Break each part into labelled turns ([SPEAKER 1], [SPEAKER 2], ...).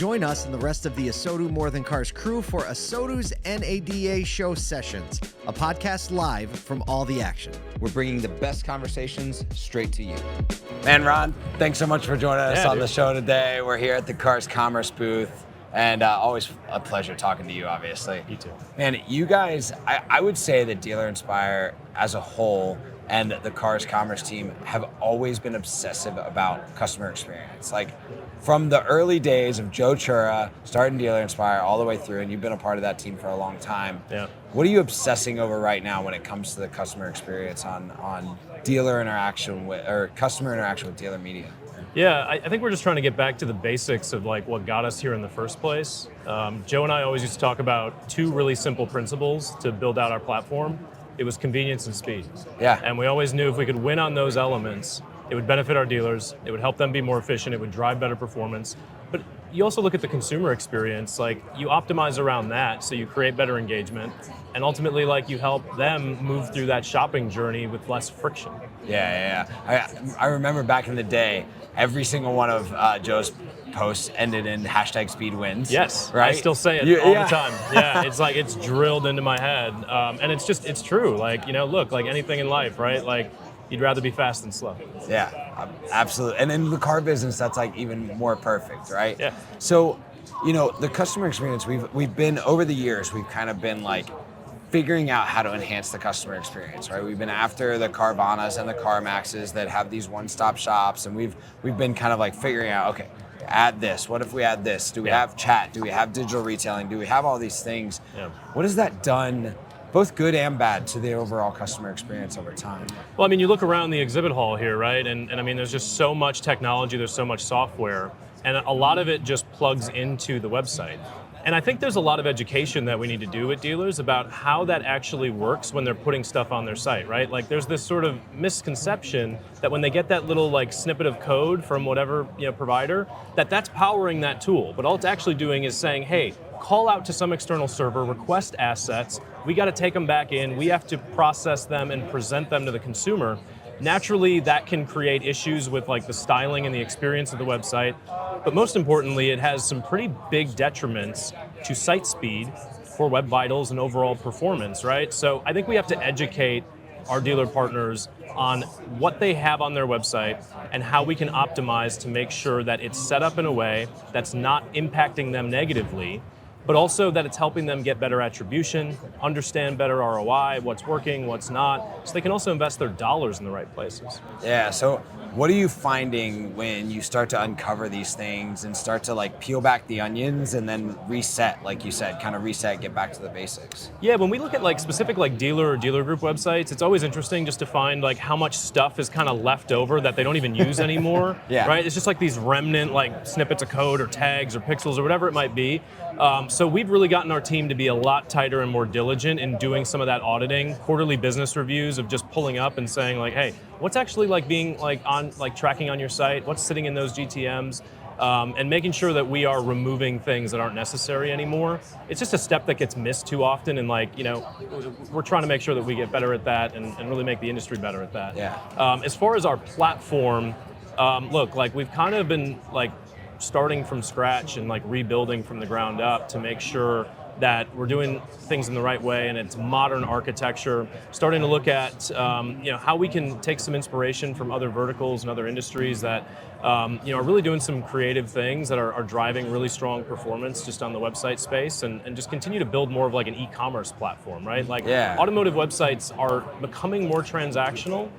[SPEAKER 1] Join us and the rest of the ASOTU More Than Cars crew for ASOTU's NADA Show Sessions, a podcast live from all the action.
[SPEAKER 2] We're bringing the best conversations straight to you. Man, Ron, thanks so much for joining us on the show today. We're here at the Cars Commerce booth, and always a pleasure talking to you, obviously.
[SPEAKER 3] You too.
[SPEAKER 2] Man, you guys, I would say that Dealer Inspire as a whole and the Cars Commerce team have always been obsessive about customer experience. Like, from the early days of Joe Chura starting Dealer Inspire all the way through, and you've been a part of that team for a long time.
[SPEAKER 3] Yeah.
[SPEAKER 2] What are you obsessing over right now when it comes to the customer experience on dealer interaction with, or customer interaction with dealer media?
[SPEAKER 3] Yeah, I think we're just trying to get back to the basics of like what got us here in the first place. Joe and I always used to talk about two really simple principles to build out our platform. It was convenience and speed.
[SPEAKER 2] Yeah.
[SPEAKER 3] And we always knew if we could win on those elements, it would benefit our dealers, it would help them be more efficient, it would drive better performance. But you also look at the consumer experience, like you optimize around that so you create better engagement, and ultimately like you help them move through that shopping journey with less friction.
[SPEAKER 2] Yeah. I remember back in the day, every single one of Joe's posts ended in #SpeedWins.
[SPEAKER 3] Yes,
[SPEAKER 2] right?
[SPEAKER 3] I still say it all the time. Yeah, it's like it's drilled into my head, and it's true. Like, you know, look, like anything in life, right? Like, you'd rather be fast than slow.
[SPEAKER 2] Yeah, absolutely. And in the car business, that's like even more perfect, right?
[SPEAKER 3] Yeah.
[SPEAKER 2] So, you know, the customer experience, we've been, over the years, we've kind of been like figuring out how to enhance the customer experience, right? We've been after the Carvanas and the CarMaxes that have these one-stop shops, and we've been kind of like figuring out, okay, add this. What if we add this? Do we have chat? Do we have digital retailing? Do we have all these things?
[SPEAKER 3] Yeah.
[SPEAKER 2] What has that done, both good and bad, to the overall customer experience over time?
[SPEAKER 3] Well, I mean, you look around the exhibit hall here, right? And I mean, there's just so much technology, there's so much software, and a lot of it just plugs into the website. And I think there's a lot of education that we need to do with dealers about how that actually works when they're putting stuff on their site, right? Like there's this sort of misconception that when they get that little like snippet of code from whatever, you know, provider, that's powering that tool. But all it's actually doing is saying, hey, call out to some external server, request assets, we got to take them back in, we have to process them and present them to the consumer. Naturally, that can create issues with like the styling and the experience of the website, but most importantly, it has some pretty big detriments to site speed for web vitals and overall performance, right? So I think we have to educate our dealer partners on what they have on their website and how we can optimize to make sure that it's set up in a way that's not impacting them negatively, but also that it's helping them get better attribution, understand better ROI, what's working, what's not, so they can also invest their dollars in the right places.
[SPEAKER 2] Yeah, so what are you finding when you start to uncover these things and start to like peel back the onions and then reset, like you said, kind of reset, get back to the basics?
[SPEAKER 3] Yeah, when we look at like specific like dealer or dealer group websites, it's always interesting just to find like how much stuff is kind of left over that they don't even use anymore.
[SPEAKER 2] Yeah.
[SPEAKER 3] Right? It's just like these remnant like snippets of code or tags or pixels or whatever it might be. So we've really gotten our team to be a lot tighter and more diligent in doing some of that auditing, quarterly business reviews of just pulling up and saying like, hey, what's actually like being like on like tracking on your site, what's sitting in those GTMs, and making sure that we are removing things that aren't necessary anymore. It's just a step that gets missed too often, and like, you know, we're trying to make sure that we get better at that and really make the industry better at that.
[SPEAKER 2] Yeah.
[SPEAKER 3] As far as our platform, look, like we've kind of been like starting from scratch and like rebuilding from the ground up to make sure that we're doing things in the right way and it's modern architecture, starting to look at you know, how we can take some inspiration from other verticals and other industries that you know, are really doing some creative things that are driving really strong performance just on the website space, and just continue to build more of like an e-commerce platform, right? Like automotive websites are becoming more transactional.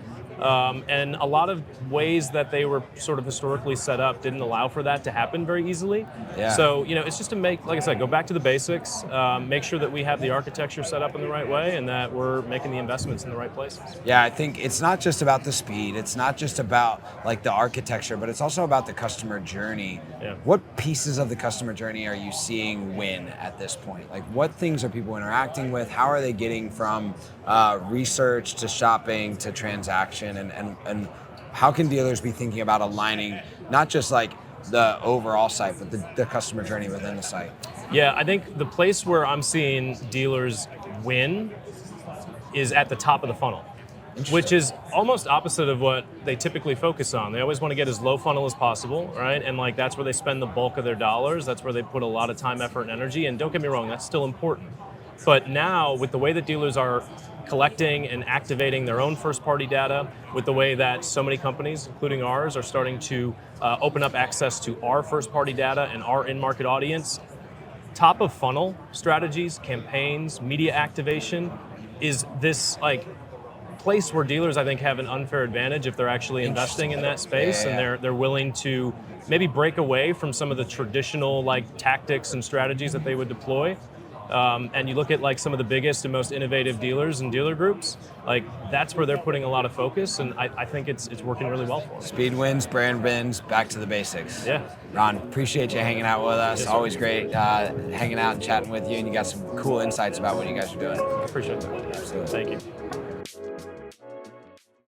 [SPEAKER 3] And a lot of ways that they were sort of historically set up didn't allow for that to happen very easily.
[SPEAKER 2] Yeah.
[SPEAKER 3] So, you know, it's just to make, like I said, go back to the basics, make sure that we have the architecture set up in the right way and that we're making the investments in the right places.
[SPEAKER 2] Yeah, I think it's not just about the speed, it's not just about like the architecture, but it's also about the customer journey.
[SPEAKER 3] Yeah.
[SPEAKER 2] What pieces of the customer journey are you seeing win at this point? Like what things are people interacting with? How are they getting from research to shopping to transaction? And how can dealers be thinking about aligning not just like the overall site, but the customer journey within the site?
[SPEAKER 3] Yeah, I think the place where I'm seeing dealers win is at the top of the funnel. which is almost opposite of what they typically focus on. They always want to get as low funnel as possible, right? And like that's where they spend the bulk of their dollars. That's where they put a lot of time, effort, and energy. And don't get me wrong, that's still important. But now, with the way that dealers are collecting and activating their own first-party data, with the way that so many companies, including ours, are starting to open up access to our first-party data and our in-market audience, top of funnel strategies, campaigns, media activation is this like place where dealers, I think, have an unfair advantage if they're actually investing in that space and they're willing to maybe break away from some of the traditional like tactics and strategies that they would deploy. And you look at like some of the biggest and most innovative dealers and dealer groups, like that's where they're putting a lot of focus, and I think it's working really well for them.
[SPEAKER 2] Speed wins, brand wins, back to the basics.
[SPEAKER 3] Yeah.
[SPEAKER 2] Ron, appreciate you hanging out with us.
[SPEAKER 3] Yes,
[SPEAKER 2] always great hanging out and chatting with you, and you got some cool insights about what you guys are doing.
[SPEAKER 3] I appreciate that.
[SPEAKER 2] Absolutely.
[SPEAKER 3] Thank you.